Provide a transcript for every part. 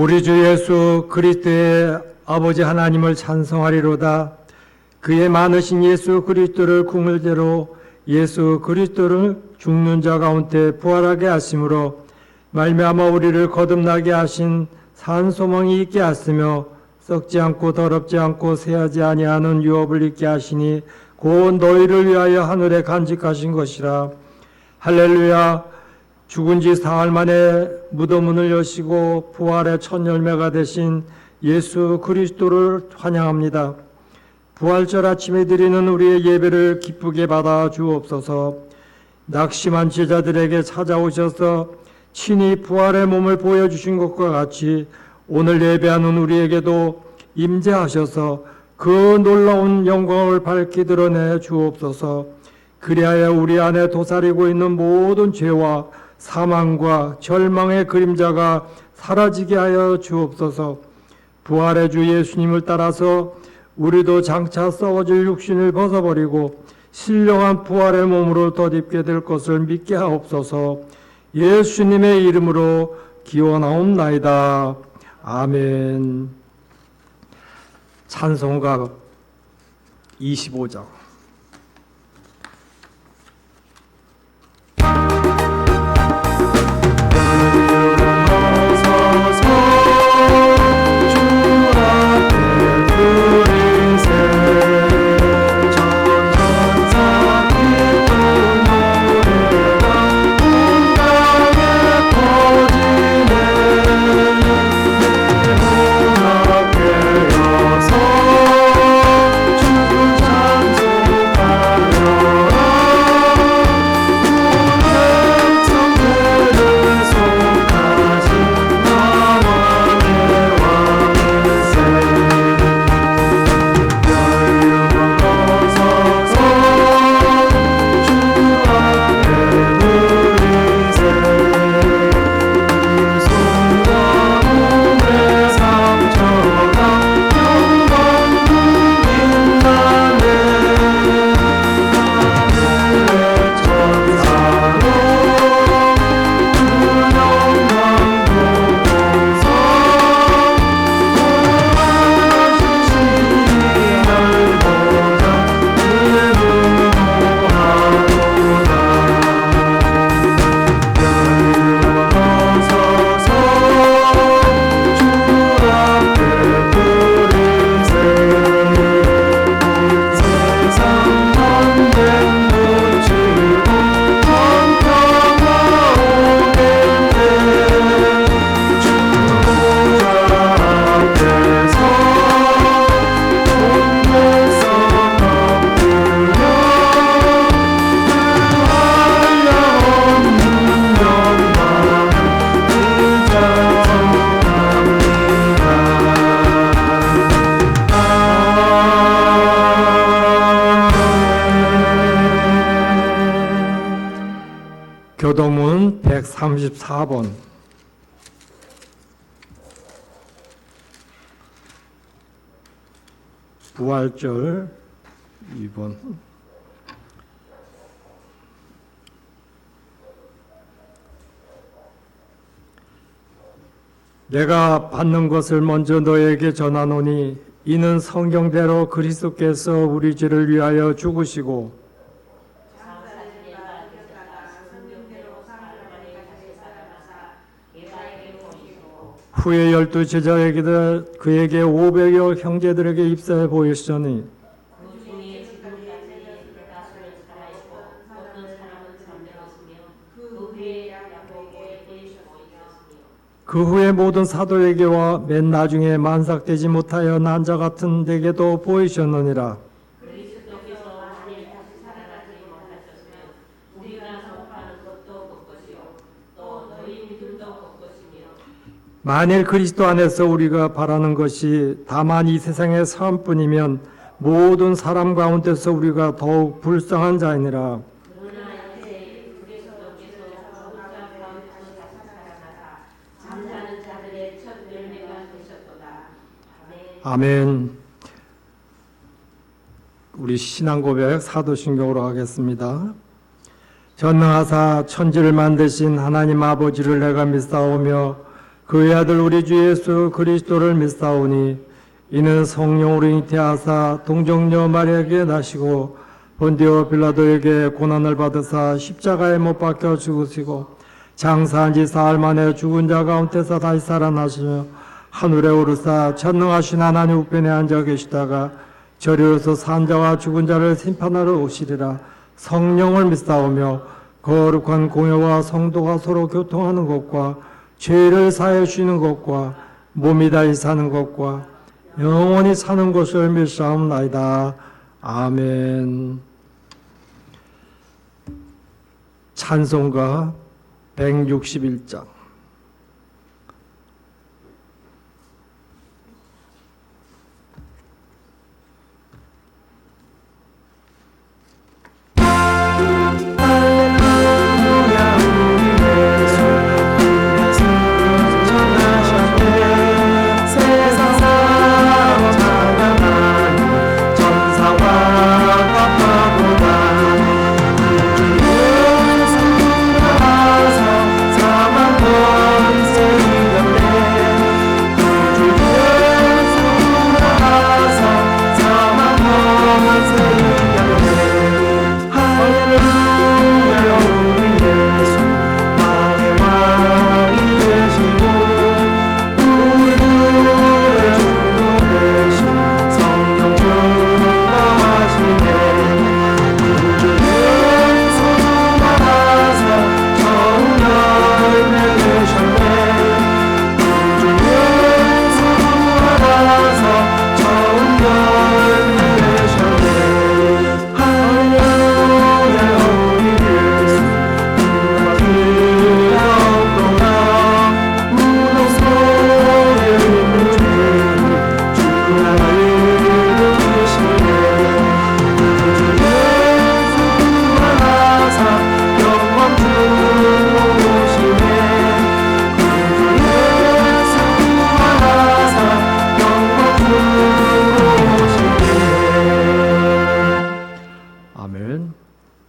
우리 주 예수 그리스도의 아버지 하나님을 찬송하리로다. 그의 많으신 예수 그리스도를 궁을대로 예수 그리스도를 죽는 자 가운데 부활하게 하심으로 말미암아 우리를 거듭나게 하신 산 소망이 있게 하시며 썩지 않고 더럽지 않고 새하지 아니하는 유업을 있게 하시니 곧 너희를 위하여 하늘에 간직하신 것이라. 할렐루야. 죽은 지 사흘 만에 무덤문을 여시고 부활의 첫 열매가 되신 예수 그리스도를 환영합니다. 부활절 아침에 드리는 우리의 예배를 기쁘게 받아 주옵소서. 낙심한 제자들에게 찾아오셔서 친히 부활의 몸을 보여주신 것과 같이 오늘 예배하는 우리에게도 임재하셔서 그 놀라운 영광을 밝히 드러내 주옵소서. 그리하여 우리 안에 도사리고 있는 모든 죄와 사망과 절망의 그림자가 사라지게 하여 주옵소서. 부활의 주 예수님을 따라서 우리도 장차 썩어질 육신을 벗어버리고 신령한 부활의 몸으로 덧입게 될 것을 믿게 하옵소서. 예수님의 이름으로 기원하옵나이다. 아멘. 찬송가 25장. 교도문 134번. 부활절 2번. 내가 받는 것을 먼저 너에게 전하노니 이는 성경대로 그리스도께서 우리 죄를 위하여 죽으시고 후에 12 제자에게도 그에게 500여 형제들에게 입사해 보이시더니 그 후에 모든 사도에게와 맨 나중에 만삭되지 못하여 난 자 같은 데게도 보이셨느니라. 만일 그리스도 안에서 우리가 바라는 것이 다만 이 세상의 삶뿐이면 모든 사람 가운데서 우리가 더욱 불쌍한 자이니라. 아멘. 우리 신앙고백 사도신경으로 하겠습니다. 전능하사 천지를 만드신 하나님 아버지를 내가 믿사오며 그의 아들 우리 주 예수 그리스도를 믿사오니 이는 성령으로 잉태하사 동정녀 마리아에게 나시고 본디오 빌라도에게 고난을 받으사 십자가에 못 박혀 죽으시고 장사한 지 사흘 만에 죽은 자 가운데서 다시 살아나시며 하늘에 오르사 전능하신 하나님 우편에 앉아 계시다가 저리로서 산 자와 죽은 자를 심판하러 오시리라. 성령을 믿사오며 거룩한 공회와 성도가 서로 교통하는 것과 죄를 사해 주시는 것과 몸이 다시 사는 것과 영원히 사는 것을 믿사옵나이다. 아멘. 찬송가 161장.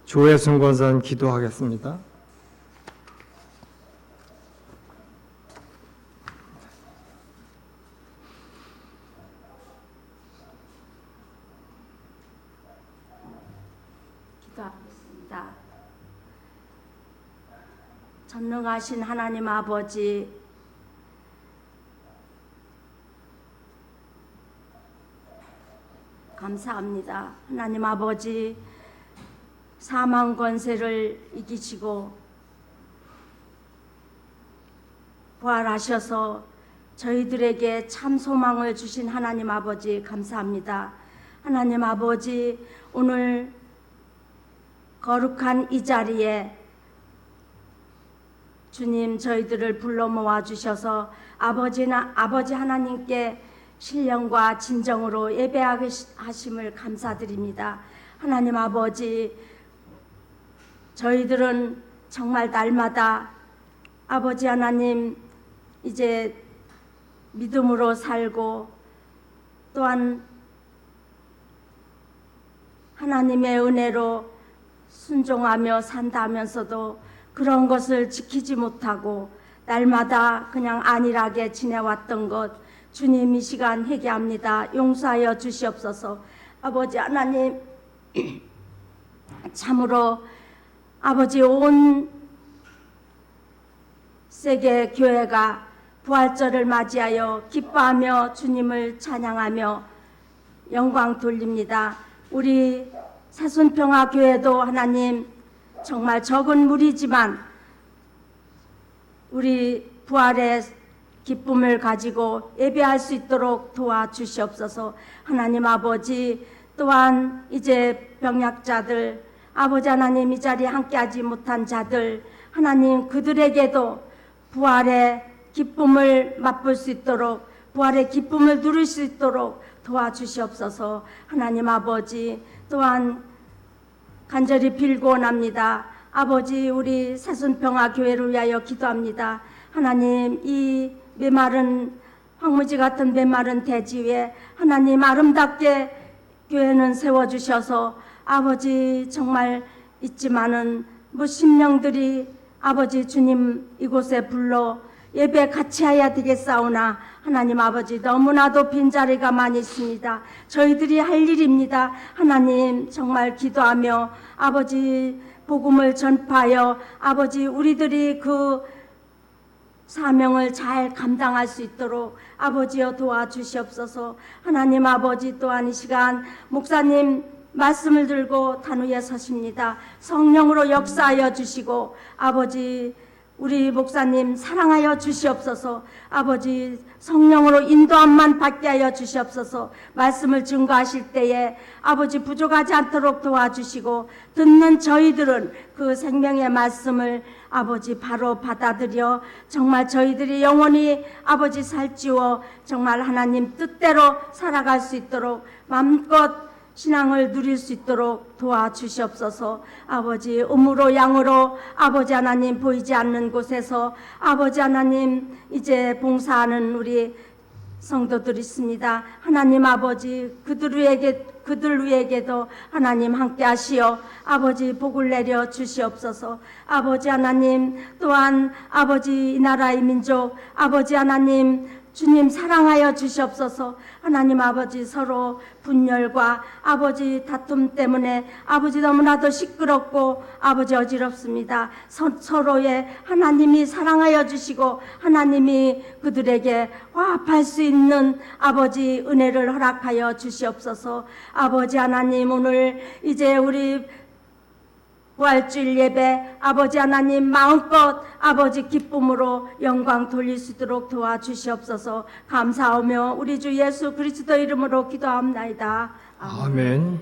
조혜순 권사님 기도하겠습니다. 기도하겠습니다. 전능하신 하나님 아버지, 감사합니다. 하나님 아버지, 사망 권세를 이기시고 부활하셔서 저희들에게 참 소망을 주신 하나님 아버지 감사합니다. 하나님 아버지, 오늘 거룩한 이 자리에 주님 저희들을 불러 모아 주셔서 아버지 하나님께 신령과 진정으로 예배하심을 감사드립니다. 하나님 아버지, 저희들은 정말 날마다 아버지 하나님 이제 믿음으로 살고 또한 하나님의 은혜로 순종하며 산다 하면서도 그런 것을 지키지 못하고 날마다 그냥 안일하게 지내왔던 것 주님 이 시간 회개합니다. 용서하여 주시옵소서. 아버지 하나님, 참으로 아버지 온 세계 교회가 부활절을 맞이하여 기뻐하며 주님을 찬양하며 영광 돌립니다. 우리 사순평화교회도 하나님 정말 적은 무리지만 우리 부활의 기쁨을 가지고 예배할 수 있도록 도와주시옵소서. 하나님 아버지, 또한 이제 병약자들, 아버지 하나님 이 자리에 함께하지 못한 자들, 하나님 그들에게도 부활의 기쁨을 맛볼 수 있도록, 부활의 기쁨을 누릴 수 있도록 도와주시옵소서. 하나님 아버지, 또한 간절히 빌고 원합니다. 아버지, 우리 사순평화교회를 위하여 기도합니다. 하나님, 이 메마른 황무지 같은 메마른 대지 위에 하나님 아름답게 교회는 세워주셔서 아버지 정말 있지만은 심령들이 아버지 주님 이곳에 불러 예배 같이 해야 되겠사오나 하나님 아버지 너무나도 빈자리가 많이 있습니다. 저희들이 할 일입니다. 하나님 정말 기도하며 아버지 복음을 전파하여 아버지 우리들이 그 사명을 잘 감당할 수 있도록 아버지여 도와주시옵소서. 하나님 아버지 또한 이 시간 목사님 말씀을 들고 단위에 서십니다. 성령으로 역사하여 주시고 아버지 우리 목사님 사랑하여 주시옵소서. 아버지 성령으로 인도함만 받게 하여 주시옵소서. 말씀을 증거하실 때에 아버지 부족하지 않도록 도와주시고 듣는 저희들은 그 생명의 말씀을 아버지 바로 받아들여 정말 저희들이 영원히 아버지 살찌워 정말 하나님 뜻대로 살아갈 수 있도록 마음껏 신앙을 누릴 수 있도록 도와주시옵소서. 아버지 음으로 양으로 아버지 하나님 보이지 않는 곳에서 아버지 하나님 이제 봉사하는 우리 성도들 있습니다. 하나님 아버지 그들 위에게도 하나님 함께 하시어 아버지 복을 내려 주시옵소서. 아버지 하나님 또한 아버지 이 나라의 민족 아버지 하나님 주님 사랑하여 주시옵소서. 하나님 아버지 서로 분열과 아버지 다툼 때문에 아버지 너무나도 시끄럽고 아버지 어지럽습니다. 서로의 하나님이 사랑하여 주시고 하나님이 그들에게 화합할 수 있는 아버지 은혜를 허락하여 주시옵소서. 아버지 하나님 오늘 이제 우리 부활주일 예배 아버지 하나님 마음껏 아버지 기쁨으로 영광 돌릴 수 있도록 도와주시옵소서. 감사하며 우리 주 예수 그리스도 이름으로 기도합나이다. 아멘.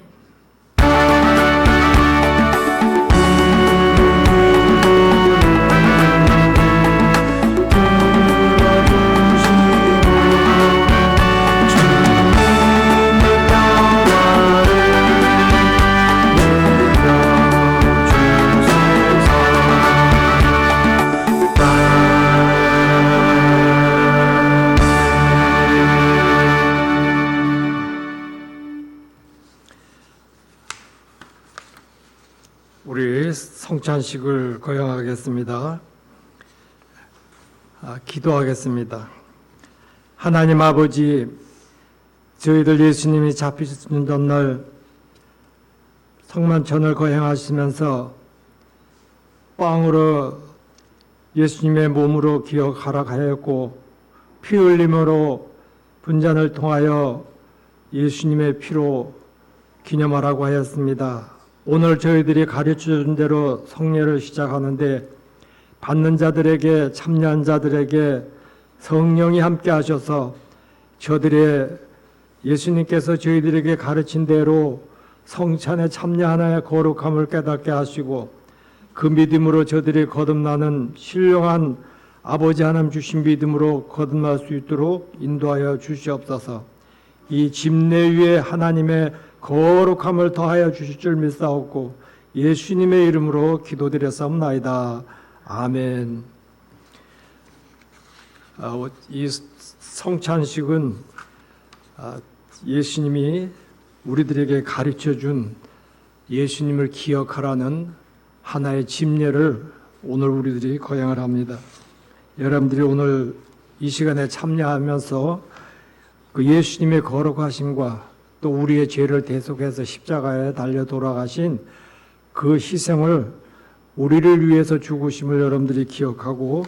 우리 성찬식을 거행하겠습니다. 기도하겠습니다. 하나님 아버지, 저희들 예수님이 잡히시는 전날 성만찬을 거행하시면서 빵으로 예수님의 몸으로 기억하라 하였고 피 흘림으로 분잔을 통하여 예수님의 피로 기념하라고 하였습니다. 오늘 저희들이 가르쳐준 대로 성례를 시작하는데 받는 자들에게 참여한 자들에게 성령이 함께 하셔서 저들의 예수님께서 저희들에게 가르친 대로 성찬에 참여하나의 거룩함을 깨닫게 하시고 그 믿음으로 저들이 거듭나는 신령한 아버지 하나님 주신 믿음으로 거듭날 수 있도록 인도하여 주시옵소서. 이 집례 위에 하나님의 거룩함을 더하여 주실 줄 믿사옵고 예수님의 이름으로 기도드렸사옵나이다. 아멘. 이 성찬식은 예수님이 우리들에게 가르쳐준 예수님을 기억하라는 하나의 집례를 오늘 우리들이 거행을 합니다. 여러분들이 오늘 이 시간에 참여하면서 그 예수님의 거룩하심과 또 우리의 죄를 대속해서 십자가에 달려 돌아가신 그 희생을 우리를 위해서 죽으심을 여러분들이 기억하고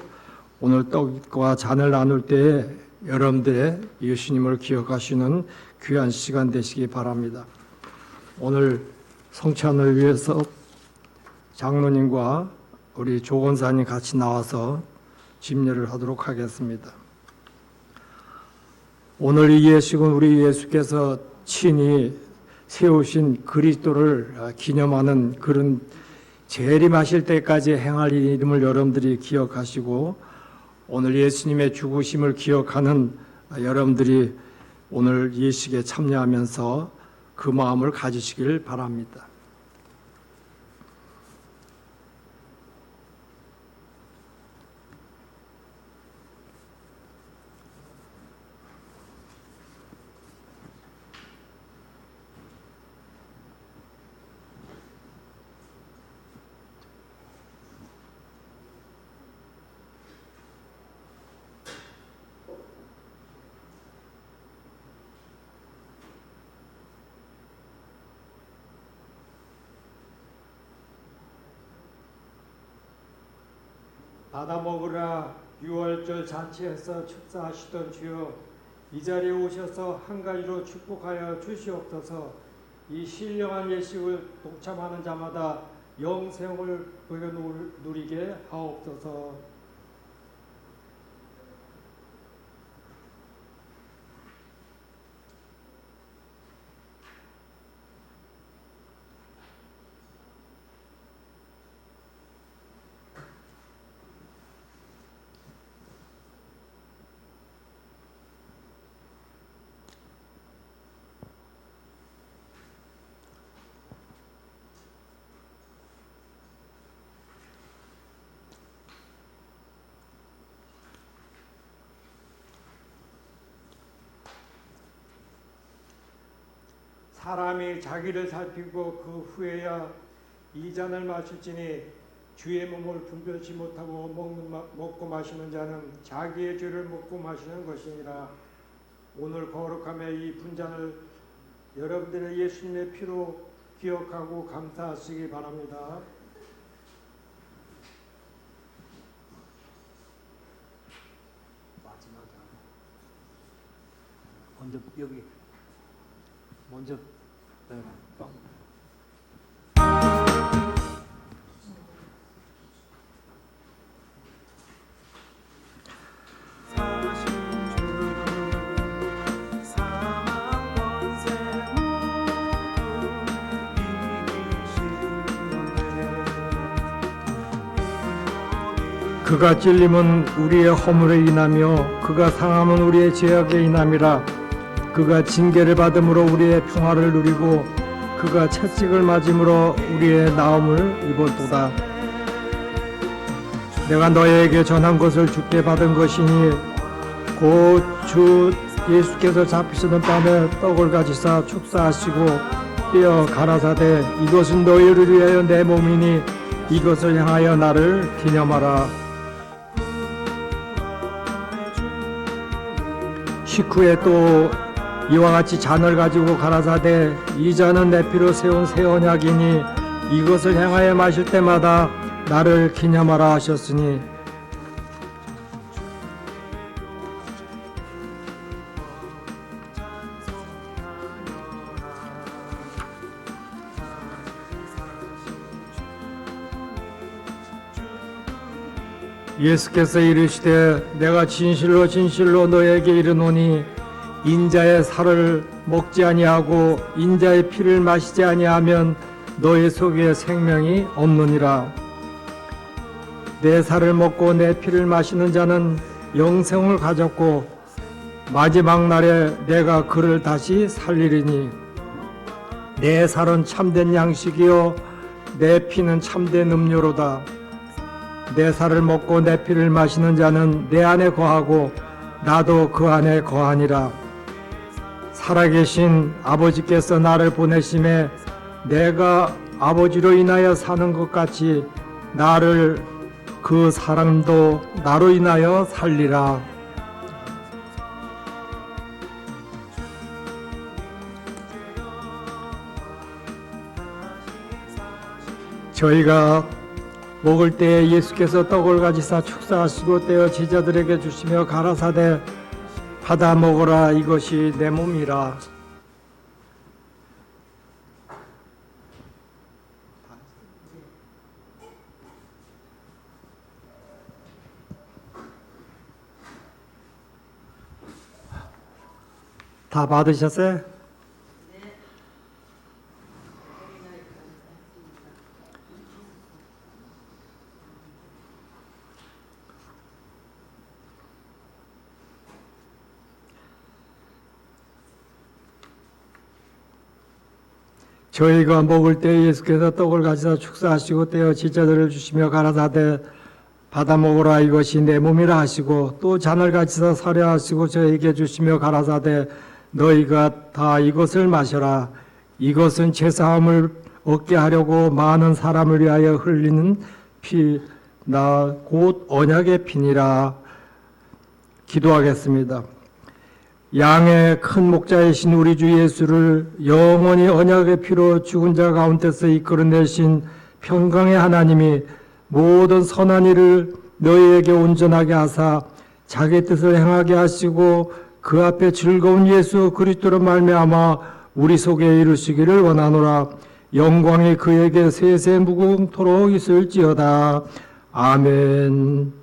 오늘 떡과 잔을 나눌 때에 여러분들의 예수님을 기억하시는 귀한 시간 되시기 바랍니다. 오늘 성찬을 위해서 장로님과 우리 조건사님 같이 나와서 집례를 하도록 하겠습니다. 오늘 이 예식은 우리 예수께서 친히 세우신 그리스도를 기념하는 그런 재림하실 때까지 행할 일임을 여러분들이 기억하시고 오늘 예수님의 죽으심을 기억하는 여러분들이 오늘 예식에 참여하면서 그 마음을 가지시길 바랍니다. 받아 먹으라. 유월절 잔치에서 축사하시던 주여, 이 자리에 오셔서 한 가지로 축복하여 주시옵소서. 이 신령한 예식을 동참하는 자마다 영생을 보여 누리게 하옵소서. 사람이 자기를 살피고 그 후에야 이 잔을 마실지니 주의 몸을 분별치 못하고 먹고 마시는 자는 자기의 죄를 먹고 마시는 것이니라. 오늘 거룩함의 이 분잔을 여러분들의 예수님의 피로 기억하고 감사하시기 바랍니다. 마지막에 먼저 여기 먼저 빵. 그가 찔림은 우리의 허물에 인하며 그가 상함은 우리의 죄악에 인함이라. 그가 징계를 받음으로 우리의 평화를 누리고 그가 채찍을 맞음으로 우리의 나음을 입었도다. 내가 너에게 전한 것을 주께 받은 것이니 곧 주 예수께서 잡히시는 밤에 떡을 가지사 축사하시고 떼어 가라사대 이것은 너희를 위하여 내 몸이니 이것을 향하여 나를 기념하라. 식후에 또 이와 같이 잔을 가지고 가라사대 이 잔은 내 피로 세운 새 언약이니 이것을 향하여 마실 때마다 나를 기념하라 하셨으니 예수께서 이르시되 내가 진실로 진실로 너에게 이르노니 인자의 살을 먹지 아니하고 인자의 피를 마시지 아니하면 너희 속에 생명이 없느니라. 내 살을 먹고 내 피를 마시는 자는 영생을 가졌고 마지막 날에 내가 그를 다시 살리리니 내 살은 참된 양식이요 내 피는 참된 음료로다. 내 살을 먹고 내 피를 마시는 자는 내 안에 거하고 나도 그 안에 거하니라. 살아계신 아버지께서 나를 보내심에 내가 아버지로 인하여 사는 것 같이 나를 그 사람도 나로 인하여 살리라. 저희가 먹을 때에 예수께서 떡을 가지사 축사하시고 떼어 제자들에게 주시며 가라사대 받아 먹어라 이것이 내 몸이라. 다 받으셨어요? 저희가 먹을 때 예수께서 떡을 가지사 축사하시고 떼어 제자들을 주시며 가라사대 받아 먹으라 이것이 내 몸이라 하시고 또 잔을 가지사 사려하시고 저에게 주시며 가라사대 너희가 다 이것을 마셔라. 이것은 죄사함을 얻게 하려고 많은 사람을 위하여 흘리는 피 나 곧 언약의 피니라. 기도하겠습니다. 양의 큰 목자이신 우리 주 예수를 영원히 언약의 피로 죽은 자 가운데서 이끌어내신 평강의 하나님이 모든 선한 일을 너희에게 온전하게 하사 자기 뜻을 행하게 하시고 그 앞에 즐거운 예수 그리스도로 말미암아 우리 속에 이루시기를 원하노라. 영광이 그에게 세세 무궁토록 있을지어다. 아멘.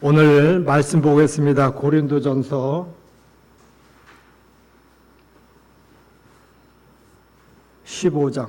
오늘 말씀 보겠습니다. 고린도전서 15장.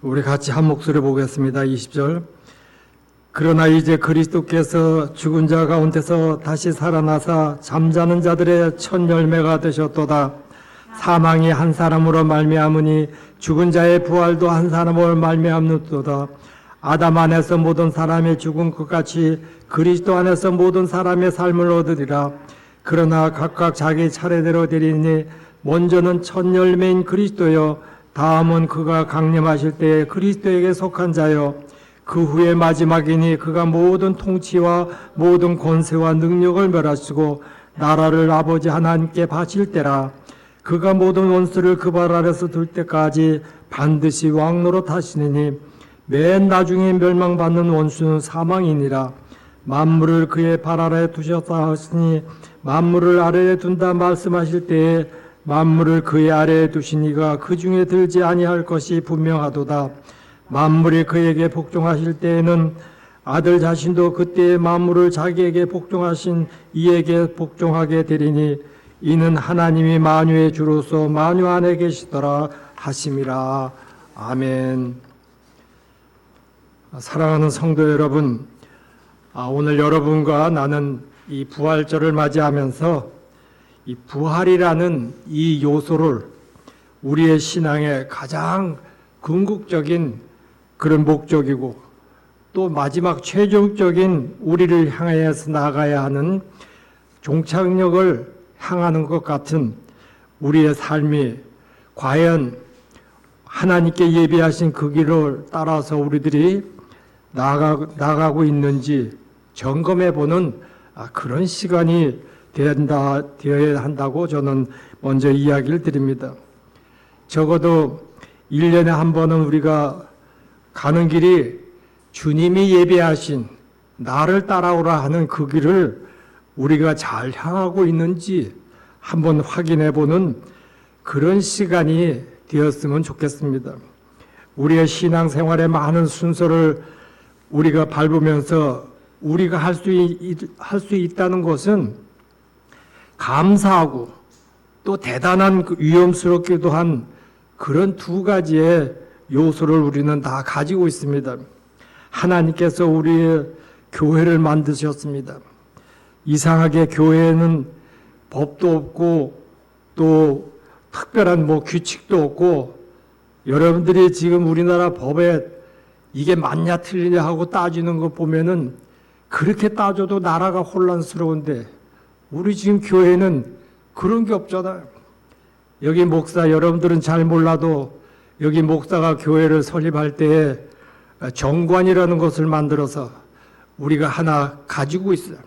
우리 같이 한 목소리 보겠습니다. 20절. 그러나 이제 그리스도께서 죽은 자 가운데서 다시 살아나사 잠자는 자들의 첫 열매가 되셨도다. 사망이 한 사람으로 말미암으니 죽은 자의 부활도 한 사람으로 말미암는도다. 아담 안에서 모든 사람이 죽은 것 같이 그리스도 안에서 모든 사람의 삶을 얻으리라. 그러나 각각 자기 차례대로 되리니 먼저는 첫 열매인 그리스도요, 다음은 그가 강림하실 때에 그리스도에게 속한 자요, 그 후에 마지막이니 그가 모든 통치와 모든 권세와 능력을 멸하시고 나라를 아버지 하나님께 바칠 때라. 그가 모든 원수를 그 발 아래서 둘 때까지 반드시 왕노로 타시느니 맨 나중에 멸망받는 원수는 사망이니라. 만물을 그의 발 아래에 두셨다 하시니 만물을 아래에 둔다 말씀하실 때에 만물을 그의 아래에 두시니가 그 중에 들지 아니할 것이 분명하도다. 만물이 그에게 복종하실 때에는 아들 자신도 그때의 만물을 자기에게 복종하신 이에게 복종하게 되리니 이는 하나님이 만유의 주로서 만유 안에 계시더라 하심이라. 아멘. 사랑하는 성도 여러분, 오늘 여러분과 나는 이 부활절을 맞이하면서 이 부활이라는 이 요소를 우리의 신앙의 가장 궁극적인 그런 목적이고 또 마지막 최종적인 우리를 향해서 나가야 하는 종착역을 향하는 것 같은 우리의 삶이 과연 하나님께 예비하신 그 길을 따라서 우리들이 나가고 있는지 점검해 보는 그런 시간이 되어야 한다고 저는 먼저 이야기를 드립니다. 적어도 1년에 한 번은 우리가 가는 길이 주님이 예비하신 나를 따라오라 하는 그 길을 우리가 잘 향하고 있는지 한번 확인해 보는 그런 시간이 되었으면 좋겠습니다. 우리의 신앙생활의 많은 순서를 우리가 밟으면서 우리가 할 수 있다는 것은 감사하고 또 대단한 위험스럽기도 한 그런 두 가지의 요소를 우리는 다 가지고 있습니다. 하나님께서 우리의 교회를 만드셨습니다. 이상하게 교회에는 법도 없고 또 특별한 규칙도 없고, 여러분들이 지금 우리나라 법에 이게 맞냐 틀리냐 하고 따지는 거 보면은 그렇게 따져도 나라가 혼란스러운데 우리 지금 교회는 그런 게 없잖아요. 여기 목사, 여러분들은 잘 몰라도 여기 목사가 교회를 설립할 때에 정관이라는 것을 만들어서 우리가 하나 가지고 있어요.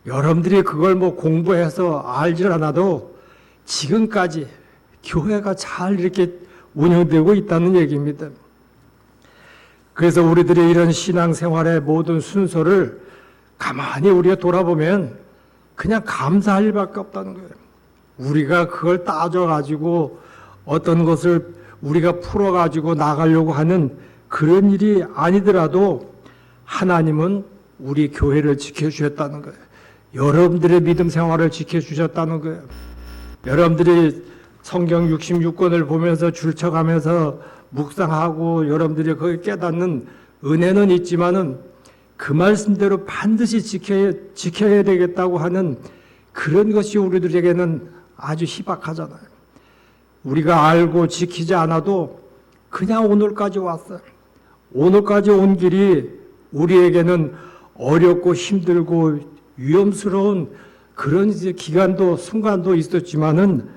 여러분들이 그걸 공부해서 알질 않아도 지금까지 교회가 잘 이렇게 운영되고 있다는 얘기입니다. 그래서 우리들의 이런 신앙생활의 모든 순서를 가만히 우리가 돌아보면 그냥 감사할 일밖에 없다는 거예요. 우리가 그걸 따져가지고 어떤 것을 우리가 풀어가지고 나가려고 하는 그런 일이 아니더라도 하나님은 우리 교회를 지켜주셨다는 거예요. 여러분들의 믿음 생활을 지켜주셨다는 거예요. 여러분들이 성경 66권을 보면서 줄쳐가면서 묵상하고 여러분들이 거기 깨닫는 은혜는 있지만은 그 말씀대로 반드시 지켜야 되겠다고 하는 그런 것이 우리들에게는 아주 희박하잖아요. 우리가 알고 지키지 않아도 그냥 오늘까지 왔어요. 오늘까지 온 길이 우리에게는 어렵고 힘들고 위험스러운 그런 이제 기간도 순간도 있었지만은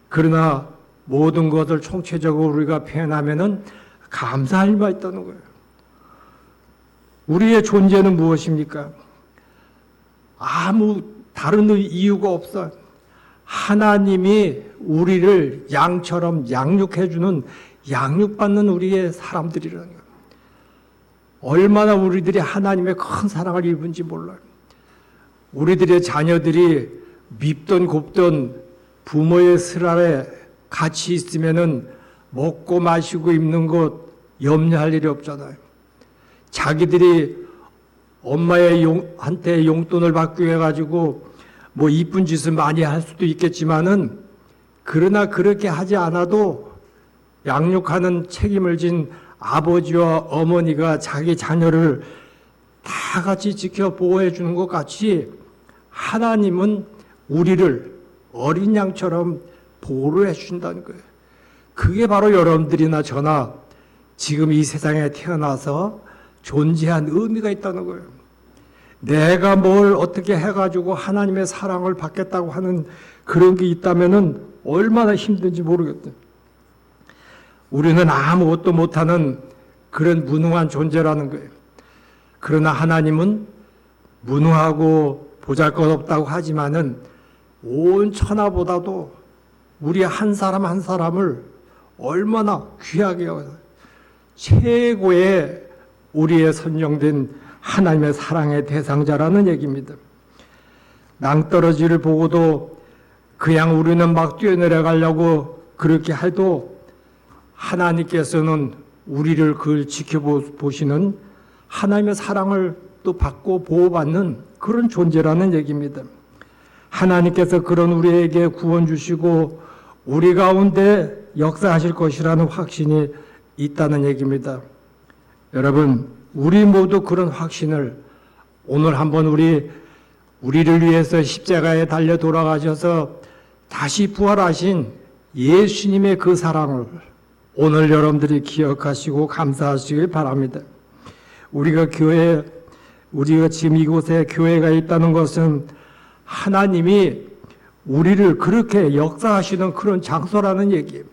그러나 모든 것을 총체적으로 우리가 표현하면은 감사할 바 있다는 거예요. 우리의 존재는 무엇입니까? 아무 다른 이유가 없어. 하나님이 우리를 양처럼 양육해주는 양육받는 우리의 사람들이라는 거예요. 얼마나 우리들이 하나님의 큰 사랑을 입은지 몰라요. 우리들의 자녀들이 밉던 곱던 부모의 슬 아래 같이 있으면은 먹고 마시고 입는 것 염려할 일이 없잖아요. 자기들이 엄마의 한테 용돈을 받기 위해 가지고 뭐 이쁜 짓을 많이 할 수도 있겠지만은 그러나 그렇게 하지 않아도 양육하는 책임을 진 아버지와 어머니가 자기 자녀를 다 같이 지켜 보호해 주는 것 같이 하나님은 우리를 어린 양처럼 보호를 해 주신다는 거예요. 그게 바로 여러분들이나 저나 지금 이 세상에 태어나서 존재한 의미가 있다는 거예요. 내가 뭘 어떻게 해가지고 하나님의 사랑을 받겠다고 하는 그런 게 있다면은 얼마나 힘든지 모르겠어요. 우리는 아무것도 못하는 그런 무능한 존재라는 거예요. 그러나 하나님은 무능하고 보잘것없다고 하지만은 온 천하보다도 우리 한 사람 한 사람을 얼마나 귀하게 여겨서 최고의 우리의 선정된 하나님의 사랑의 대상자라는 얘기입니다. 낭떠러지를 보고도 그냥 우리는 막 뛰어내려 가려고 그렇게 해도 하나님께서는 우리를 그걸 지켜보시는 하나님의 사랑을 또 받고 보호받는 그런 존재라는 얘기입니다. 하나님께서 그런 우리에게 구원 주시고 우리 가운데 역사하실 것이라는 확신이 있다는 얘기입니다. 여러분, 우리 모두 그런 확신을 오늘 한번 우리를 위해서 십자가에 달려 돌아가셔서 다시 부활하신 예수님의 그 사랑을 오늘 여러분들이 기억하시고 감사하시길 바랍니다. 우리가 지금 이곳에 교회가 있다는 것은 하나님이 우리를 그렇게 역사하시는 그런 장소라는 얘기예요.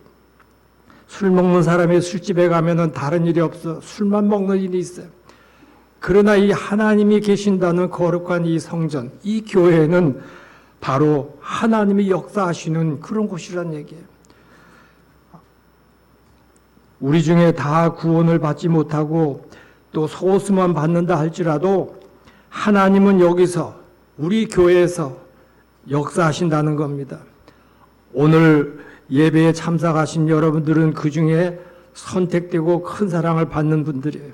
술 먹는 사람이 술집에 가면은 다른 일이 없어. 술만 먹는 일이 있어요. 그러나 이 하나님이 계신다는 거룩한 이 성전, 이 교회는 바로 하나님이 역사하시는 그런 곳이라는 얘기예요. 우리 중에 다 구원을 받지 못하고 또 소수만 받는다 할지라도 하나님은 여기서 우리 교회에서 역사하신다는 겁니다. 오늘 예배에 참석하신 여러분들은 그 중에 선택되고 큰 사랑을 받는 분들이에요.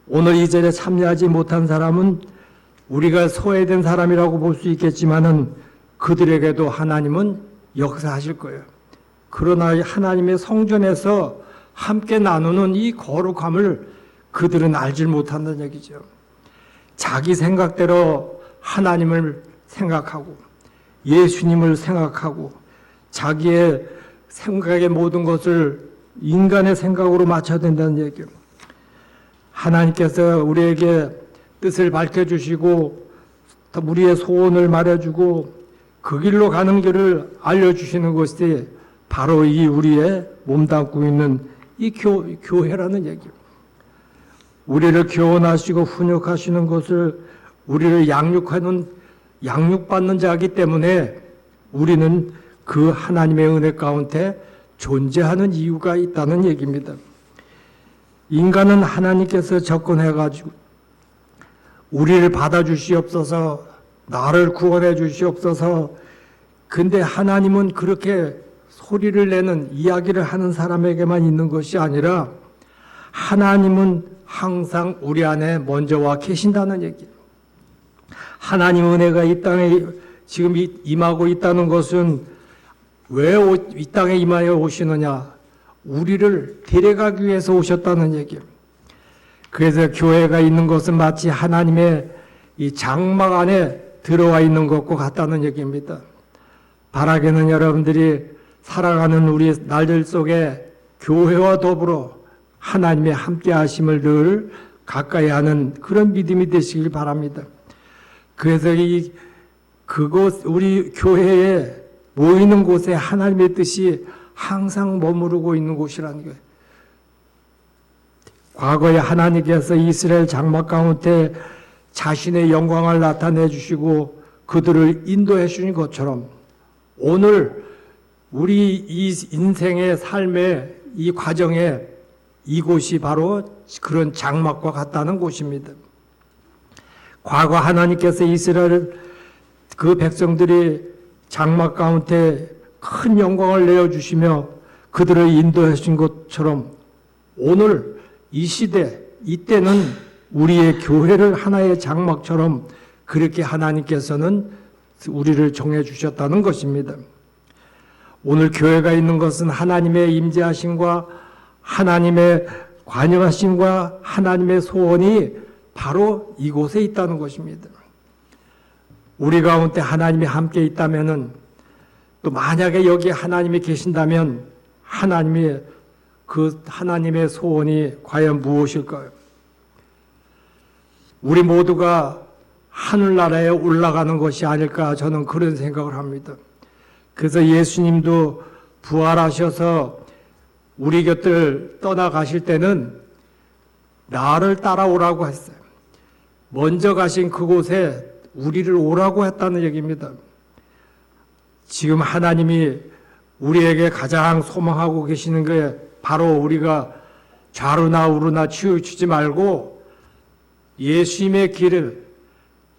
오늘 이 자리에 참여하지 못한 사람은 우리가 소외된 사람이라고 볼 수 있겠지만은 그들에게도 하나님은 역사하실 거예요. 그러나 하나님의 성전에서 함께 나누는 이 거룩함을 그들은 알지 못한다는 얘기죠. 자기 생각대로 하나님을 생각하고 예수님을 생각하고 자기의 생각의 모든 것을 인간의 생각으로 맞춰야 된다는 얘기예요. 하나님께서 우리에게 뜻을 밝혀주시고 우리의 소원을 말해주고 그 길로 가는 길을 알려주시는 것이 바로 이 우리의 몸담고 있는 이 교회라는 얘기예요. 우리를 교훈하시고 훈육하시는 것을 우리를 양육받는 자이기 때문에 우리는 그 하나님의 은혜 가운데 존재하는 이유가 있다는 얘기입니다. 인간은 하나님께서 접근해가지고 우리를 받아주시옵소서, 나를 구원해 주시옵소서. 근데 하나님은 그렇게 소리를 내는 이야기를 하는 사람에게만 있는 것이 아니라 하나님은 항상 우리 안에 먼저 와 계신다는 얘기예요. 하나님 은혜가 이 땅에 지금 임하고 있다는 것은 왜 이 땅에 임하여 오시느냐? 우리를 데려가기 위해서 오셨다는 얘기예요. 그래서 교회가 있는 것은 마치 하나님의 이 장막 안에 들어와 있는 것과 같다는 얘기입니다. 바라기는 여러분들이 살아가는 우리 날들 속에 교회와 더불어 하나님의 함께 하심을 늘 가까이 하는 그런 믿음이 되시길 바랍니다. 그래서 그곳 우리 교회에 모이는 곳에 하나님의 뜻이 항상 머무르고 있는 곳이라는 거예요. 과거에 하나님께서 이스라엘 장막 가운데 자신의 영광을 나타내 주시고 그들을 인도해 주신 것처럼 오늘 우리 이 인생의 삶의 이 과정에 이곳이 바로 그런 장막과 같다는 곳입니다. 과거 하나님께서 이스라엘 그 백성들이 장막 가운데 큰 영광을 내어주시며 그들을 인도해 주신 것처럼 오늘 이 시대, 이때는 우리의 교회를 하나의 장막처럼 그렇게 하나님께서는 우리를 정해 주셨다는 것입니다. 오늘 교회가 있는 것은 하나님의 임재하심과 하나님의 관여하심과 하나님의 소원이 바로 이곳에 있다는 것입니다. 우리 가운데 하나님이 함께 있다면은 또 만약에 여기 하나님이 계신다면 하나님의 소원이 과연 무엇일까요? 우리 모두가 하늘나라에 올라가는 것이 아닐까 저는 그런 생각을 합니다. 그래서 예수님도 부활하셔서 우리 곁을 떠나가실 때는 나를 따라오라고 했어요. 먼저 가신 그곳에 우리를 오라고 했다는 얘기입니다. 지금 하나님이 우리에게 가장 소망하고 계시는 게 바로 우리가 좌루나 우루나 치우치지 말고 예수님의 길을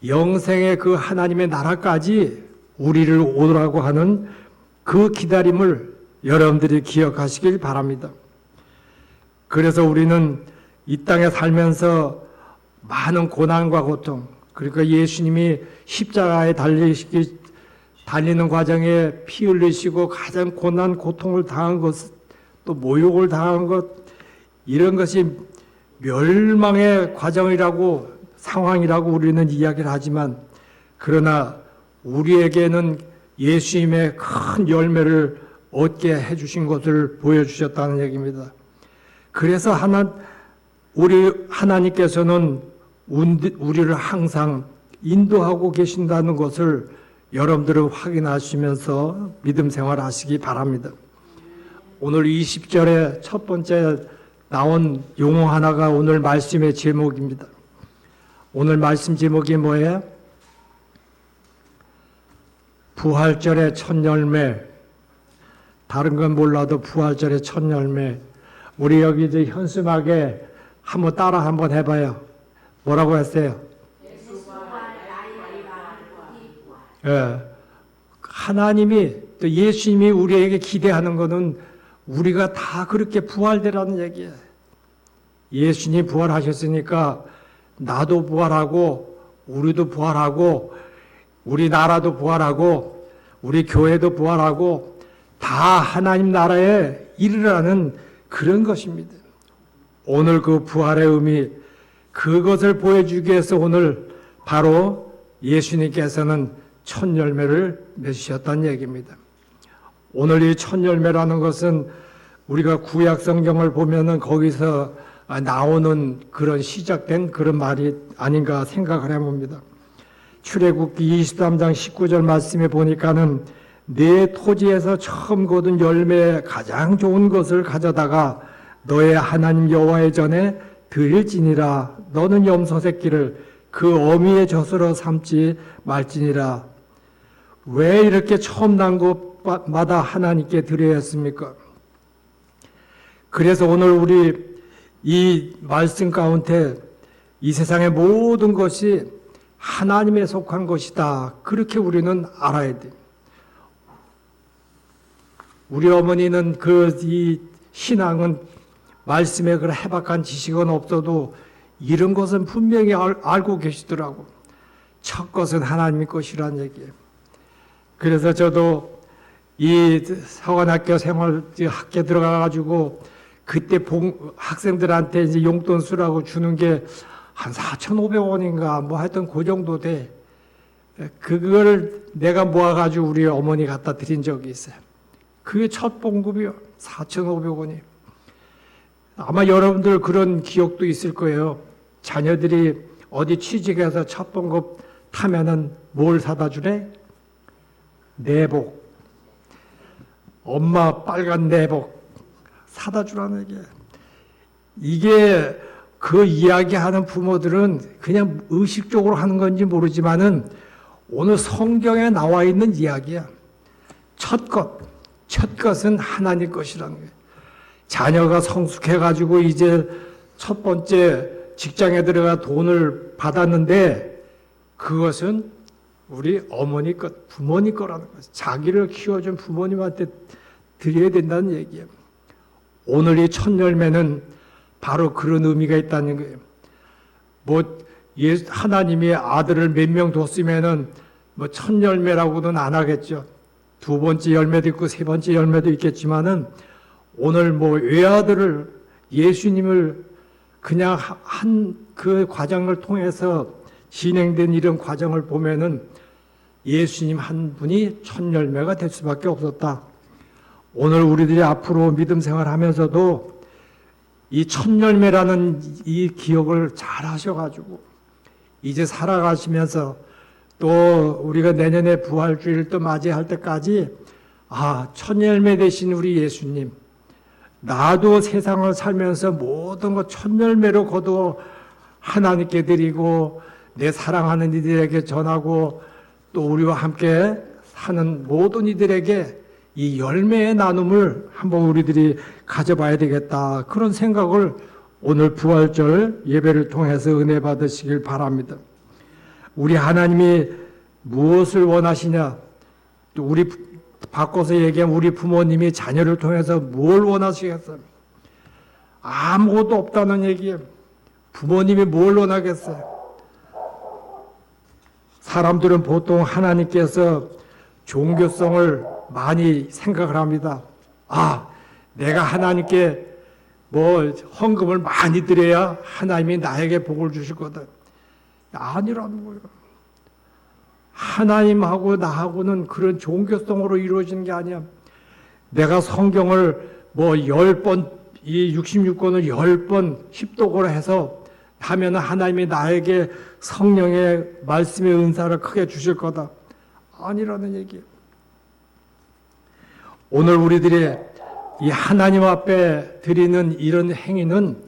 영생의 그 하나님의 나라까지 우리를 오라고 하는 그 기다림을 여러분들이 기억하시길 바랍니다. 그래서 우리는 이 땅에 살면서 많은 고난과 고통, 그러니까 예수님이 십자가에 달리는 과정에 피 흘리시고 가장 고난, 고통을 당한 것, 또 모욕을 당한 것, 이런 것이 멸망의 과정이라고, 상황이라고 우리는 이야기를 하지만, 그러나 우리에게는 예수님의 큰 열매를 얻게 해주신 것을 보여주셨다는 얘기입니다. 그래서 우리 하나님께서는 우리를 항상 인도하고 계신다는 것을 여러분들은 확인하시면서 믿음 생활하시기 바랍니다. 오늘 20절에 첫 번째 나온 용어 하나가 오늘 말씀의 제목입니다. 오늘 말씀 제목이 뭐예요? 부활절의 첫 열매. 다른 건 몰라도 부활절의 첫 열매. 우리 여기 이제 현수막에 한번 따라 한번 해봐요. 뭐라고 했어요? 예. 하나님이 또 예수님이 우리에게 기대하는 것은 우리가 다 그렇게 부활되라는 얘기예요. 예수님이 부활하셨으니까 나도 부활하고 우리도 부활하고 우리 나라도 부활하고 우리 교회도 부활하고 다 하나님 나라에 이르라는 그런 것입니다. 오늘 그 부활의 의미, 그것을 보여주기 위해서 오늘 바로 예수님께서는 첫 열매를 맺으셨다는 얘기입니다. 오늘 이 첫 열매라는 것은 우리가 구약 성경을 보면은 거기서 나오는 그런 시작된 그런 말이 아닌가 생각을 해봅니다. 출애굽기 23장 19절 말씀에 보니까는 내 토지에서 처음 거둔 열매 가장 좋은 것을 가져다가 너의 하나님 여호와의 전에 드릴지니라. 너는 염소 새끼를 그 어미의 젖으로 삼지 말지니라. 왜 이렇게 처음 난 것마다 하나님께 드려야 했습니까? 그래서 오늘 우리 이 말씀 가운데 이 세상의 모든 것이 하나님에 속한 것이다. 그렇게 우리는 알아야 돼. 우리 어머니는 이 신앙은 말씀에 그런 해박한 지식은 없어도 이런 것은 분명히 알고 계시더라고. 첫 것은 하나님의 것이라는 얘기예요. 그래서 저도 이 사관학교 학교 들어가가지고 그때 학생들한테 이제 용돈 수라고 주는 게 한 4,500원인가 뭐 하여튼 그 정도 돼. 그걸 내가 모아가지고 우리 어머니 갖다 드린 적이 있어요. 그게 첫 봉급이요. 4,500원이. 아마 여러분들 그런 기억도 있을 거예요. 자녀들이 어디 취직해서 첫 봉급 타면은 뭘 사다 주래? 내복, 엄마 빨간 내복 사다 주라는 얘기예요. 이게 그 이야기하는 부모들은 그냥 의식적으로 하는 건지 모르지만은 오늘 성경에 나와 있는 이야기야. 첫 것은 하나님 것이라는 거예요. 자녀가 성숙해가지고 이제 첫 번째 직장에 들어가 돈을 받았는데 그것은 우리 어머니 것, 부모님 거라는 거예요. 자기를 키워준 부모님한테 드려야 된다는 얘기예요. 오늘 이 첫 열매는 바로 그런 의미가 있다는 거예요. 하나님이 아들을 몇 명 뒀으면은 첫 열매라고는 안 하겠죠. 두 번째 열매도 있고 세 번째 열매도 있겠지만은 오늘 외아들을 예수님을 그냥 한 그 과정을 통해서 진행된 이런 과정을 보면은 예수님 한 분이 첫 열매가 될 수밖에 없었다. 오늘 우리들이 앞으로 믿음 생활하면서도 이 첫 열매라는 이 기억을 잘 하셔가지고 이제 살아가시면서 또 우리가 내년에 부활주의를 또 맞이할 때까지 첫 열매 되신 우리 예수님, 나도 세상을 살면서 모든 것 첫 열매로 거두어 하나님께 드리고 내 사랑하는 이들에게 전하고 또 우리와 함께 사는 모든 이들에게 이 열매의 나눔을 한번 우리들이 가져봐야 되겠다. 그런 생각을 오늘 부활절 예배를 통해서 은혜 받으시길 바랍니다. 우리 하나님이 무엇을 원하시냐? 또 우리 바꿔서 얘기하면 우리 부모님이 자녀를 통해서 뭘 원하시겠어요? 아무것도 없다는 얘기예요. 부모님이 뭘 원하겠어요? 사람들은 보통 하나님께서 종교성을 많이 생각을 합니다. 내가 하나님께 헌금을 많이 드려야 하나님이 나에게 복을 주실 거다. 아니라는 거예요. 하나님하고 나하고는 그런 종교성으로 이루어지는 게 아니야. 내가 성경을 10번, 이 66권을 10번 힙독을 해서 하면 하나님이 나에게 성령의 말씀의 은사를 크게 주실 거다. 아니라는 얘기예요. 오늘 우리들이 이 하나님 앞에 드리는 이런 행위는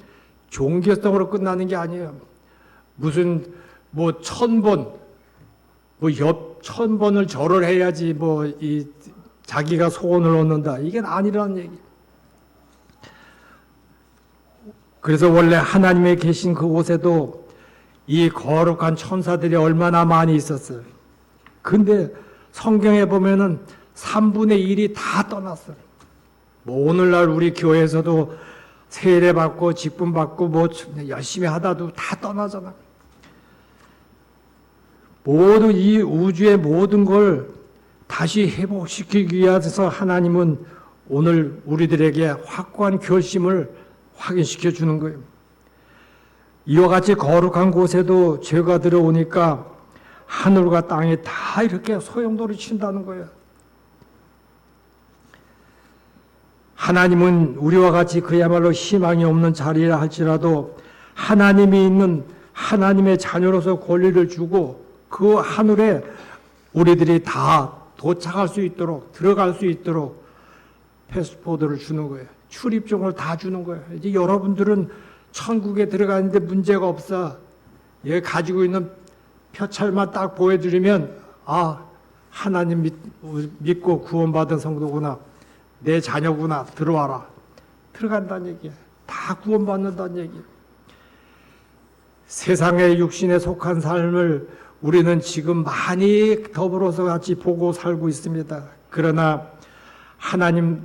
종교성으로 끝나는 게 아니에요. 무슨 1000번, 1000번을 절을 해야지 자기가 소원을 얻는다. 이게 아니라는 얘기. 그래서 원래 하나님의 계신 그곳에도 이 거룩한 천사들이 얼마나 많이 있었어요. 근데 성경에 보면은 3분의 1이 다 떠났어요. 오늘날 우리 교회에서도 세례 받고 직분 받고 열심히 하다도 다 떠나잖아. 모두 이 우주의 모든 걸 다시 회복시키기 위해서 하나님은 오늘 우리들에게 확고한 결심을 확인시켜 주는 거예요. 이와 같이 거룩한 곳에도 죄가 들어오니까 하늘과 땅이 다 이렇게 소용돌이 친다는 거예요. 하나님은 우리와 같이 그야말로 희망이 없는 자리라 할지라도 하나님이 있는 하나님의 자녀로서 권리를 주고 그 하늘에 우리들이 다 도착할 수 있도록 들어갈 수 있도록 패스포드를 주는 거예요. 출입증을 다 주는 거예요. 이제 여러분들은 천국에 들어가는데 문제가 없어. 얘 가지고 있는 표찰만 딱 보여드리면 하나님 믿고 구원받은 성도구나. 내 자녀구나. 들어와라. 들어간다는 얘기예요. 다 구원받는다는 얘기예요. 세상의 육신에 속한 삶을 우리는 지금 많이 더불어서 같이 보고 살고 있습니다. 그러나 하나님의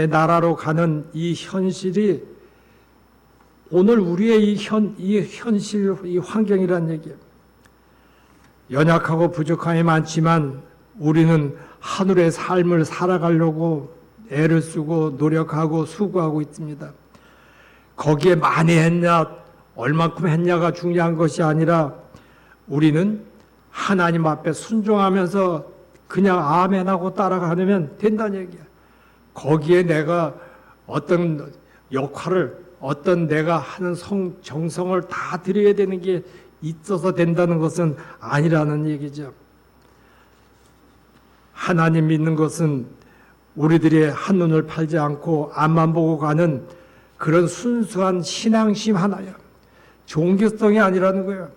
나라로 가는 이 현실이 오늘 우리의 이 현실, 이 환경이라는 얘기예요. 연약하고 부족함이 많지만 우리는 하늘의 삶을 살아가려고 애를 쓰고 노력하고 수고하고 있습니다. 거기에 많이 했냐, 얼만큼 했냐가 중요한 것이 아니라 우리는 하나님 앞에 순종하면서 그냥 아멘하고 따라가면 된다는 얘기야. 거기에 내가 어떤 역할을, 어떤 내가 하는 정성을 다 드려야 되는 게 있어서 된다는 것은 아니라는 얘기죠. 하나님 믿는 것은 우리들의 한눈을 팔지 않고 앞만 보고 가는 그런 순수한 신앙심 하나야. 종교성이 아니라는 거예요.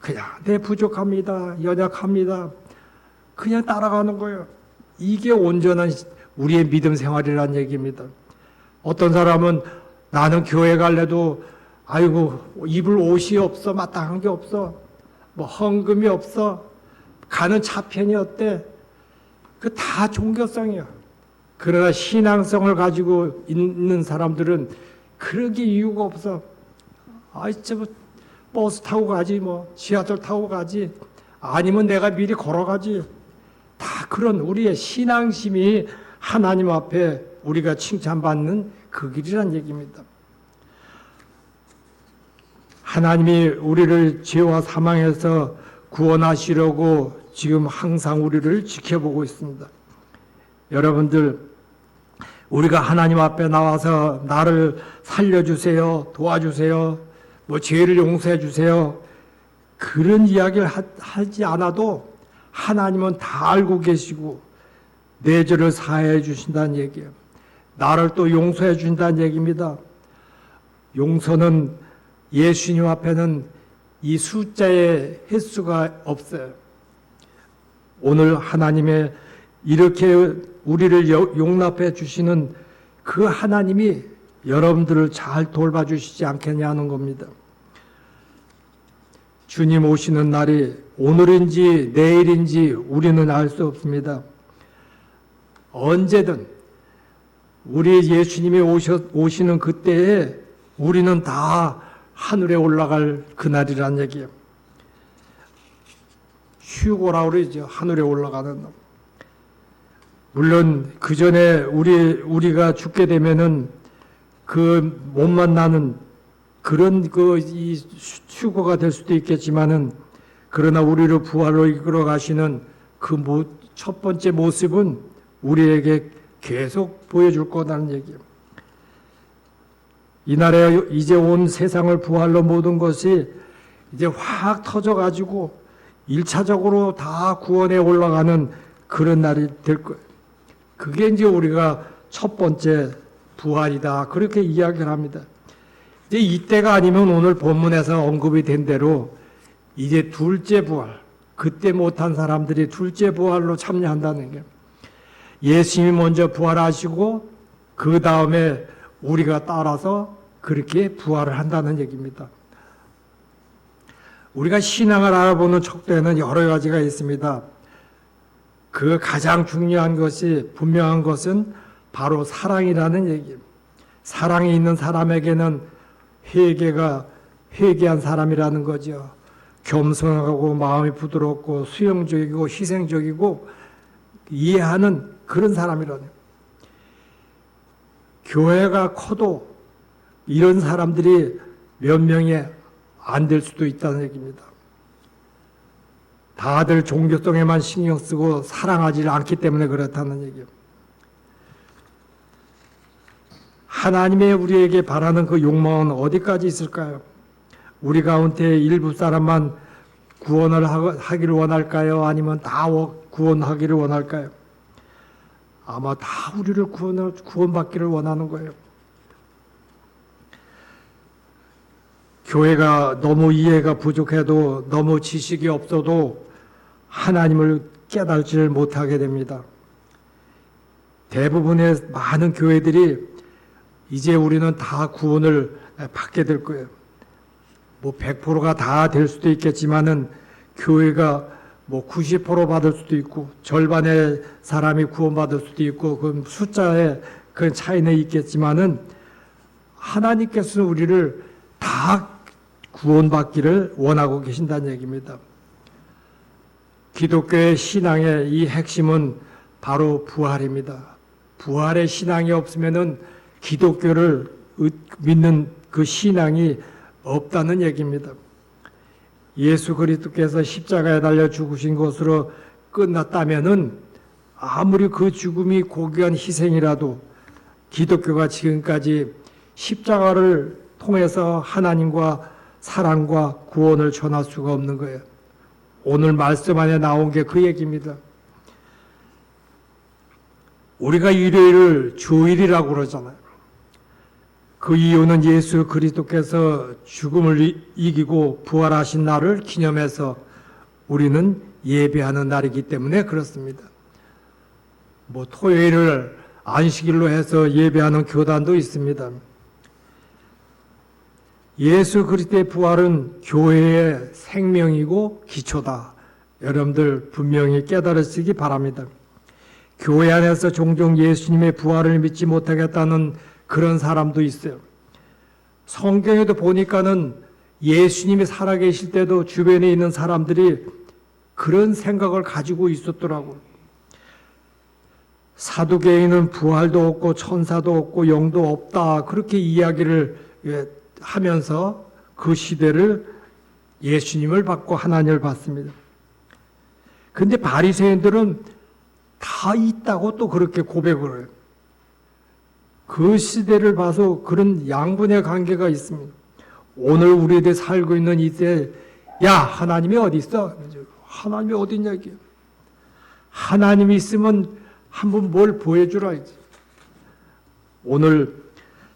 그냥 내 부족합니다. 연약합니다. 그냥 따라가는 거예요. 이게 온전한 우리의 믿음 생활이라는 얘기입니다. 어떤 사람은 나는 교회 갈래도 아이고 입을 옷이 없어, 마땅한 게 없어, 뭐 헌금이 없어, 가는 차편이 어때? 그 다 종교성이야. 그러나 신앙성을 가지고 있는 사람들은 그러기 이유가 없어. 아이 저 버스 타고 가지, 뭐 지하철 타고 가지, 아니면 내가 미리 걸어가지. 다 그런 우리의 신앙심이 하나님 앞에 우리가 칭찬받는 그 길이란 얘기입니다. 하나님이 우리를 죄와 사망에서 구원하시려고 지금 항상 우리를 지켜보고 있습니다. 여러분들, 우리가 하나님 앞에 나와서 나를 살려주세요, 도와주세요, 뭐 죄를 용서해 주세요, 그런 이야기를 하지 않아도 하나님은 다 알고 계시고 내 죄를 사해 주신다는 얘기예요. 나를 또 용서해 준다는 얘기입니다. 용서는 예수님 앞에는 이 숫자의 횟수가 없어요. 오늘 하나님의 이렇게 우리를 용납해 주시는 그 하나님이 여러분들을 잘 돌봐주시지 않겠냐는 겁니다. 주님 오시는 날이 오늘인지 내일인지 우리는 알 수 없습니다. 언제든 우리 예수님이 오시는 그때에 우리는 다 하늘에 올라갈 그날이란 얘기예요. 휴고라고 그러죠. 하늘에 올라가는 놈. 물론 그 전에 우리가 죽게 되면은 그 못 만나는 그런 이 휴고가 될 수도 있겠지만은, 그러나 우리를 부활로 이끌어 가시는 그 첫 번째 모습은 우리에게 계속 보여줄 거라는 얘기예요. 이날에 이제 온 세상을 부활로 모든 것이 이제 확 터져가지고 1차적으로 다 구원에 올라가는 그런 날이 될 거예요. 그게 이제 우리가 첫 번째 부활이다, 그렇게 이야기를 합니다. 이제 이때가 아니면 오늘 본문에서 언급이 된 대로 이제 둘째 부활, 그때 못한 사람들이 둘째 부활로 참여한다는 게, 예수님이 먼저 부활하시고 그 다음에 우리가 따라서 그렇게 부활을 한다는 얘기입니다. 우리가 신앙을 알아보는 척도에는 여러 가지가 있습니다. 그 가장 중요한 것이, 분명한 것은 바로 사랑이라는 얘기입니다. 사랑이 있는 사람에게는 회개한 사람이라는 거죠. 겸손하고 마음이 부드럽고 수용적이고 희생적이고 이해하는 그런 사람이라는 거예요. 교회가 커도 이런 사람들이 몇 명이 안 될 수도 있다는 얘기입니다. 다들 종교성에만 신경 쓰고 사랑하지 않기 때문에 그렇다는 얘기예요. 하나님의 우리에게 바라는 그 욕망은 어디까지 있을까요? 우리 가운데 일부 사람만 구원을 하기를 원할까요? 아니면 다 구원하기를 원할까요? 아마 다 우리를 구원받기를 원하는 거예요. 교회가 너무 이해가 부족해도, 너무 지식이 없어도 하나님을 깨달지를 못하게 됩니다. 대부분의 많은 교회들이 이제 우리는 다 구원을 받게 될 거예요. 뭐 100%가 다 될 수도 있겠지만은 교회가 뭐 90% 받을 수도 있고 절반의 사람이 구원받을 수도 있고, 그 숫자에 그 차이는 있겠지만은 하나님께서 우리를 다 구원받기를 원하고 계신다는 얘기입니다. 기독교의 신앙의 이 핵심은 바로 부활입니다. 부활의 신앙이 없으면은 기독교를 믿는 그 신앙이 없다는 얘기입니다. 예수 그리스도께서 십자가에 달려 죽으신 것으로 끝났다면은 아무리 그 죽음이 고귀한 희생이라도 기독교가 지금까지 십자가를 통해서 하나님과 사랑과 구원을 전할 수가 없는 거예요. 오늘 말씀 안에 나온 게 그 얘기입니다. 우리가 일요일을 주일이라고 그러잖아요. 그 이유는 예수 그리스도께서 죽음을 이기고 부활하신 날을 기념해서 우리는 예배하는 날이기 때문에 그렇습니다. 뭐 토요일을 안식일로 해서 예배하는 교단도 있습니다. 예수 그리스도의 부활은 교회의 생명이고 기초다. 여러분들 분명히 깨달으시기 바랍니다. 교회 안에서 종종 예수님의 부활을 믿지 못하겠다는 그런 사람도 있어요. 성경에도 보니까는 예수님이 살아계실 때도 주변에 있는 사람들이 그런 생각을 가지고 있었더라고요. 사두개인은 부활도 없고 천사도 없고 영도 없다. 그렇게 이야기를 하면서 그 시대를 예수님을 받고 하나님을 받습니다. 근데 바리새인들은 다 있다고 또 그렇게 고백을 해요. 그 시대를 봐서 그런 양분의 관계가 있습니다. 오늘 우리들이 살고 있는 이 시대에 야 하나님이 어디 있어? 하나님이 어디 있냐 이게. 하나님이 있으면 한번 뭘 보여주라 이제. 오늘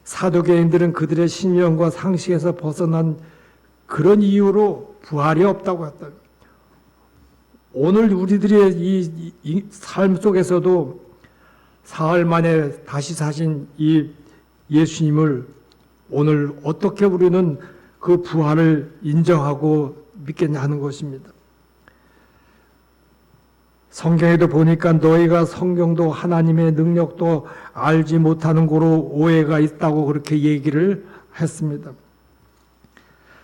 사두개인들은 그들의 신념과 상식에서 벗어난 그런 이유로 부활이 없다고 했다. 오늘 우리들의 이 삶 속에서도 사흘 만에 다시 사신 이 예수님을 오늘 어떻게 우리는 그 부활을 인정하고 믿겠냐 하는 것입니다. 성경에도 보니까 너희가 성경도 하나님의 능력도 알지 못하는 거로 오해가 있다고 그렇게 얘기를 했습니다.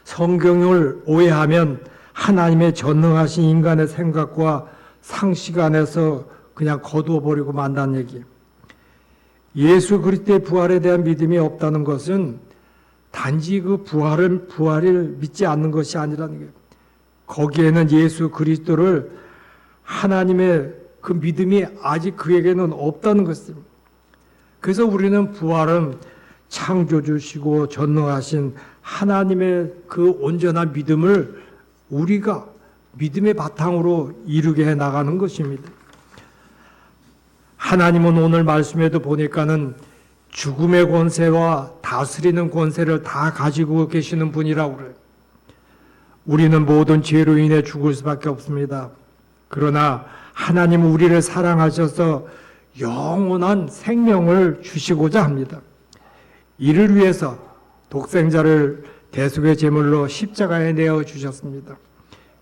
성경을 오해하면 하나님의 전능하신 인간의 생각과 상식 안에서 그냥 거두어버리고 만다는 얘기예요. 예수 그리스도의 부활에 대한 믿음이 없다는 것은 단지 그 부활을 믿지 않는 것이 아니라는 거예요. 거기에는 예수 그리스도를 하나님의 그 믿음이 아직 그에게는 없다는 것입니다. 그래서 우리는 부활은 창조주시고 전능하신 하나님의 그 온전한 믿음을 우리가 믿음의 바탕으로 이루게 해 나가는 것입니다. 하나님은 오늘 말씀에도 보니까는 죽음의 권세와 다스리는 권세를 다 가지고 계시는 분이라고 그래요. 우리는 모든 죄로 인해 죽을 수밖에 없습니다. 그러나 하나님은 우리를 사랑하셔서 영원한 생명을 주시고자 합니다. 이를 위해서 독생자를 대속의 제물로 십자가에 내어 주셨습니다.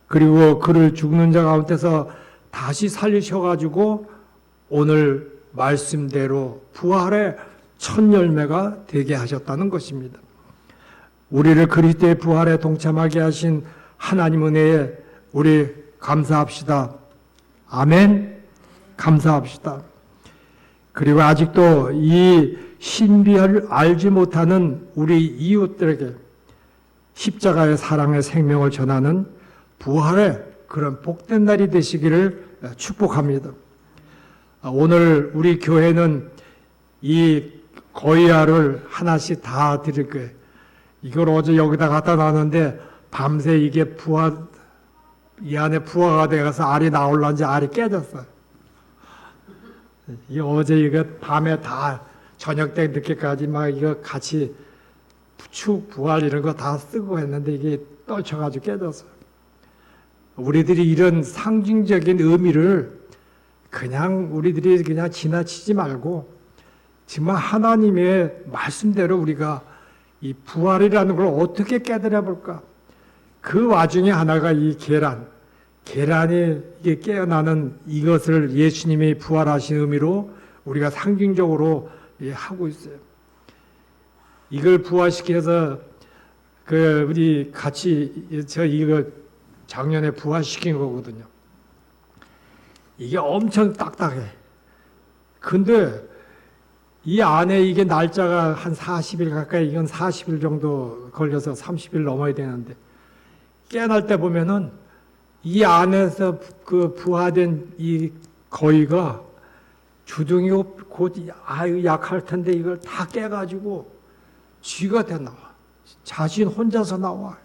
그리고 그를 죽는 자 가운데서 다시 살리셔가지고 오늘 말씀대로 부활의 첫 열매가 되게 하셨다는 것입니다. 우리를 그리스도의 부활에 동참하게 하신 하나님 은혜에 우리 감사합시다. 아멘. 감사합시다. 그리고 아직도 이 신비를 알지 못하는 우리 이웃들에게 십자가의 사랑의 생명을 전하는 부활의 그런 복된 날이 되시기를 축복합니다. 오늘 우리 교회는 이 거이알을 하나씩 다 드릴 거예요. 이걸 어제 여기다 갖다 놨는데 밤새 이게 이 안에 부화가 돼서 알이 나올란지 알이 깨졌어요. 이 어제 이거 밤에 다 저녁 때 늦게까지 막 이거 같이 부축 부활 이런 거 다 쓰고 했는데 이게 떨쳐가지고 깨졌어요. 우리들이 이런 상징적인 의미를 그냥 우리들이 그냥 지나치지 말고 정말 하나님의 말씀대로 우리가 이 부활이라는 걸 어떻게 깨달아 볼까? 그 와중에 하나가 이 계란이 이게 깨어나는 이것을 예수님이 부활하신 의미로 우리가 상징적으로 하고 있어요. 이걸 부활시켜서 우리 같이 이거 작년에 부활시킨 거거든요. 이게 엄청 딱딱해. 근데 이 안에 이게 날짜가 한 40일 가까이, 이건 40일 정도 걸려서 30일 넘어야 되는데, 깨어날 때 보면은 이 안에서 그 부화된 이 거위가 주둥이 곧 아유 약할 텐데 이걸 다 깨가지고 쥐가 돼 나와. 자신 혼자서 나와.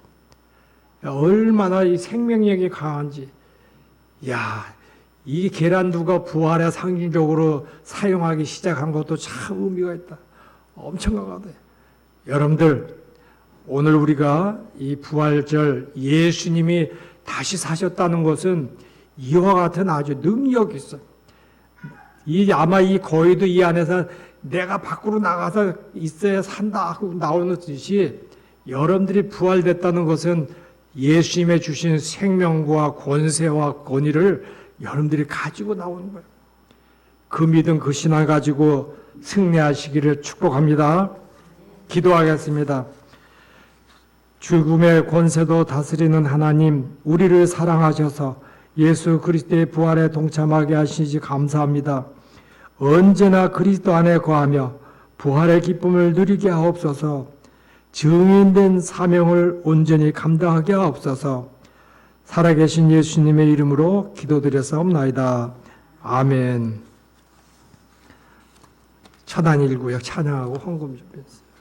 얼마나 이 생명력이 강한지. 야, 이 계란두가 부활의 상징적으로 사용하기 시작한 것도 참 의미가 있다. 엄청나다. 여러분들, 오늘 우리가 이 부활절 예수님이 다시 사셨다는 것은 이와 같은 아주 능력이 있어. 아마 이 거의도 이 안에서 내가 밖으로 나가서 있어야 산다 하고 나오는 듯이 여러분들이 부활됐다는 것은 예수님의 주신 생명과 권세와 권위를 여러분들이 가지고 나오는 거예요. 그 믿음, 그 신앙 가지고 승리하시기를 축복합니다. 기도하겠습니다. 죽음의 권세도 다스리는 하나님, 우리를 사랑하셔서 예수 그리스도의 부활에 동참하게 하시지 감사합니다. 언제나 그리스도 안에 거하며 부활의 기쁨을 누리게 하옵소서. 증인된 사명을 온전히 감당하게 하옵소서. 살아계신 예수님의 이름으로 기도드렸사옵나이다. 아멘. 찬양 1구역 찬양하고 헌금 준비했습니다.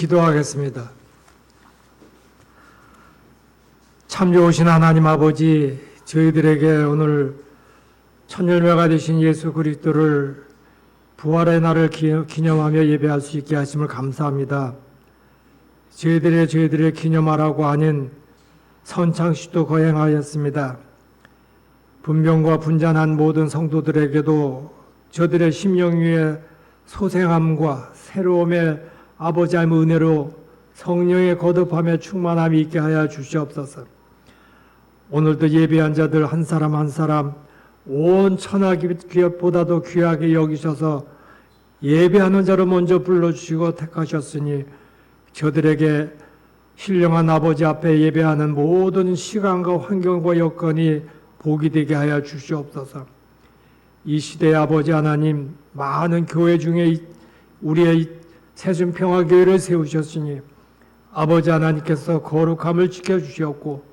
기도하겠습니다. 참 좋으신 하나님 아버지, 저희들에게 오늘 첫 열매가 되신 예수 그리스도를 부활의 날을 기념하며 예배할 수 있게 하심을 감사합니다. 저희들의 기념하라고 하는 선창식도 거행하였습니다. 분병과 분잔한 모든 성도들에게도 저들의 심령 위에 소생함과 새로움의 아버지 하나님의 은혜로 성령의 거듭함에 충만함이 있게 하여 주시옵소서. 오늘도 예배한 자들 한 사람 한 사람 온 천하 기업보다도 귀하게 여기셔서 예배하는 자로 먼저 불러주시고 택하셨으니 저들에게 신령한 아버지 앞에 예배하는 모든 시간과 환경과 여건이 복이 되게 하여 주시옵소서. 이 시대의 아버지 하나님, 많은 교회 중에 우리의 새순평화교회를 세우셨으니 아버지 하나님께서 거룩함을 지켜주셨고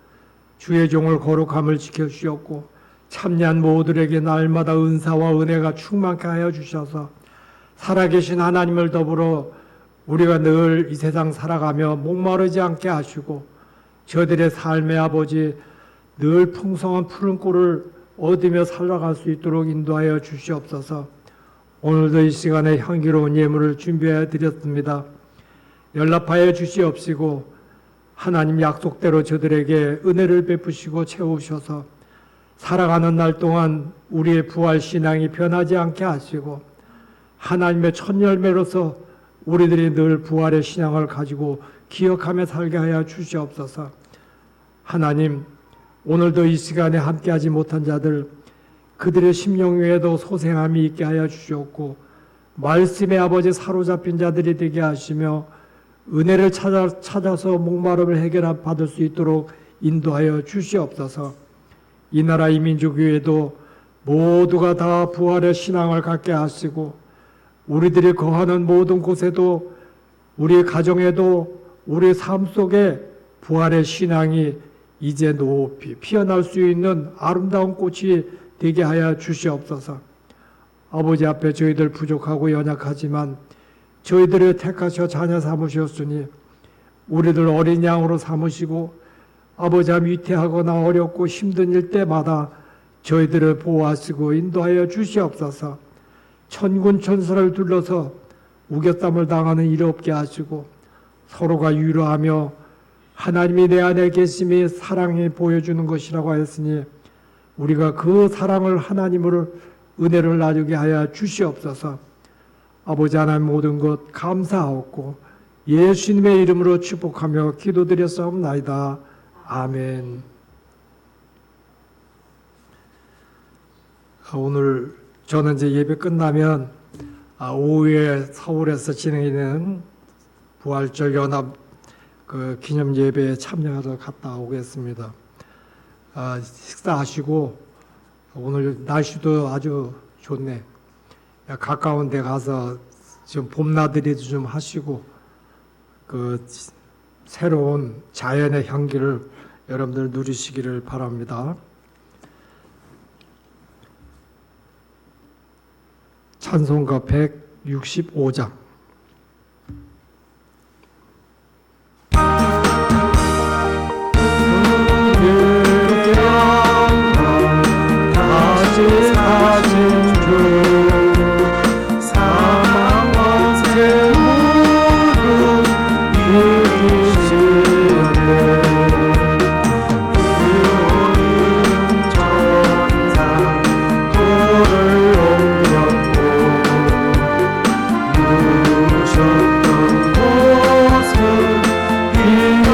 주의 종을 거룩함을 지켜주셨고 참여한 모두에게 날마다 은사와 은혜가 충만케 하여 주셔서 살아계신 하나님을 더불어 우리가 늘 이 세상 살아가며 목마르지 않게 하시고 저들의 삶의 아버지 늘 풍성한 푸른 꼴을 얻으며 살아갈 수 있도록 인도하여 주시옵소서. 오늘도 이 시간에 향기로운 예물을 준비해 드렸습니다. 연락하여 주시옵시고 하나님 약속대로 저들에게 은혜를 베푸시고 채우셔서 살아가는 날 동안 우리의 부활 신앙이 변하지 않게 하시고 하나님의 첫 열매로서 우리들이 늘 부활의 신앙을 가지고 기억하며 살게 하여 주시옵소서. 하나님, 오늘도 이 시간에 함께하지 못한 자들 그들의 심령 위에도 소생함이 있게 하여 주시옵고 말씀의 아버지 사로잡힌 자들이 되게 하시며 은혜를 찾아서 목마름을 받을 수 있도록 인도하여 주시옵소서. 이 나라 이 민족 위에도 모두가 다 부활의 신앙을 갖게 하시고 우리들이 거하는 모든 곳에도 우리 가정에도 우리 삶 속에 부활의 신앙이 이제 높이 피어날 수 있는 아름다운 꽃이 되게 하여 주시옵소서. 아버지 앞에 저희들 부족하고 연약하지만 저희들을 택하셔 자녀 삼으셨으니 우리들 어린 양으로 삼으시고 아버지 위태하거나 어렵고 힘든 일 때마다 저희들을 보호하시고 인도하여 주시옵소서. 천군 천사를 둘러서 우겨쌈을 당하는 일 없게 하시고 서로가 위로하며 하나님이 내 안에 계심이 사랑이 보여주는 것이라고 하였으니 우리가 그 사랑을 하나님으로 은혜를 나누게 하여 주시옵소서. 아버지 하나님 모든 것 감사하옵고 예수님의 이름으로 축복하며 기도드렸사옵나이다. 아멘. 오늘 저는 이제 예배 끝나면 오후에 서울에서 진행되는 부활절 연합 기념 예배에 참여하러 갔다 오겠습니다. 식사하시고 오늘 날씨도 아주 좋네. 가까운 데 가서 좀 봄나들이도 좀 하시고 그 새로운 자연의 향기를 여러분들 누리시기를 바랍니다. 찬송가 165장 다시 사신 주 사망과 죄 모두 이기시네 그오는 천상 돌을 옮겼고 누우셨던 곳은 비어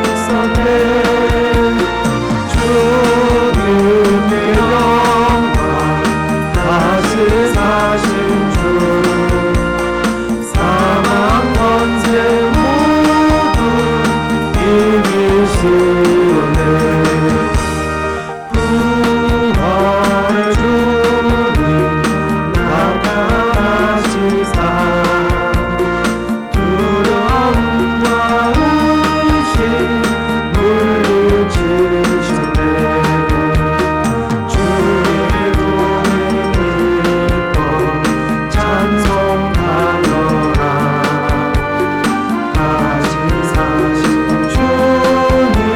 있었네 주님의 영광 다시 사신 주 사망 권세 모두 이기시네 부활의 주님 나타나시사 두려움과 의심 물리치셨네 주의 도를 기뻐 찬송하노라 다시 사신 주님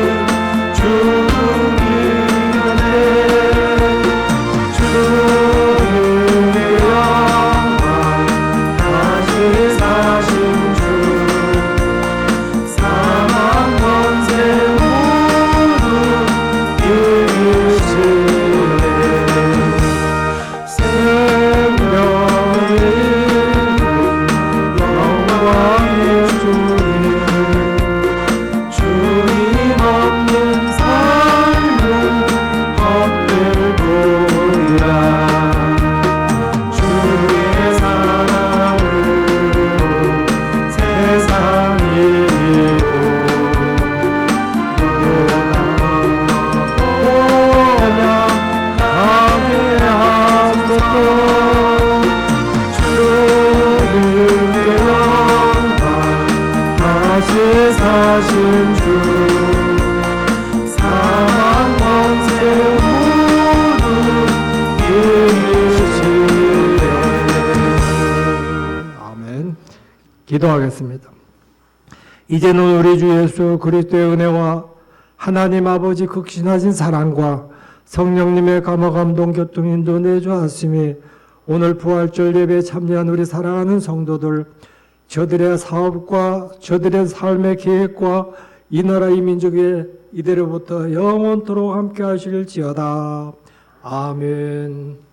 다시 사신 주 사망 권세 모두 이기시네. 아멘. 기도하겠습니다. 이제는 우리 주 예수 그리스도의 은혜와 하나님 아버지 극신하신 사랑과 성령님의 감화 감동 교통 인도 내주하심이 오늘 부활절 예배에 참여한 우리 사랑하는 성도들, 저들의 사업과 저들의 삶의 계획과 이 나라 이 민족의 이대로부터 영원토록 함께 하실지어다. 아멘.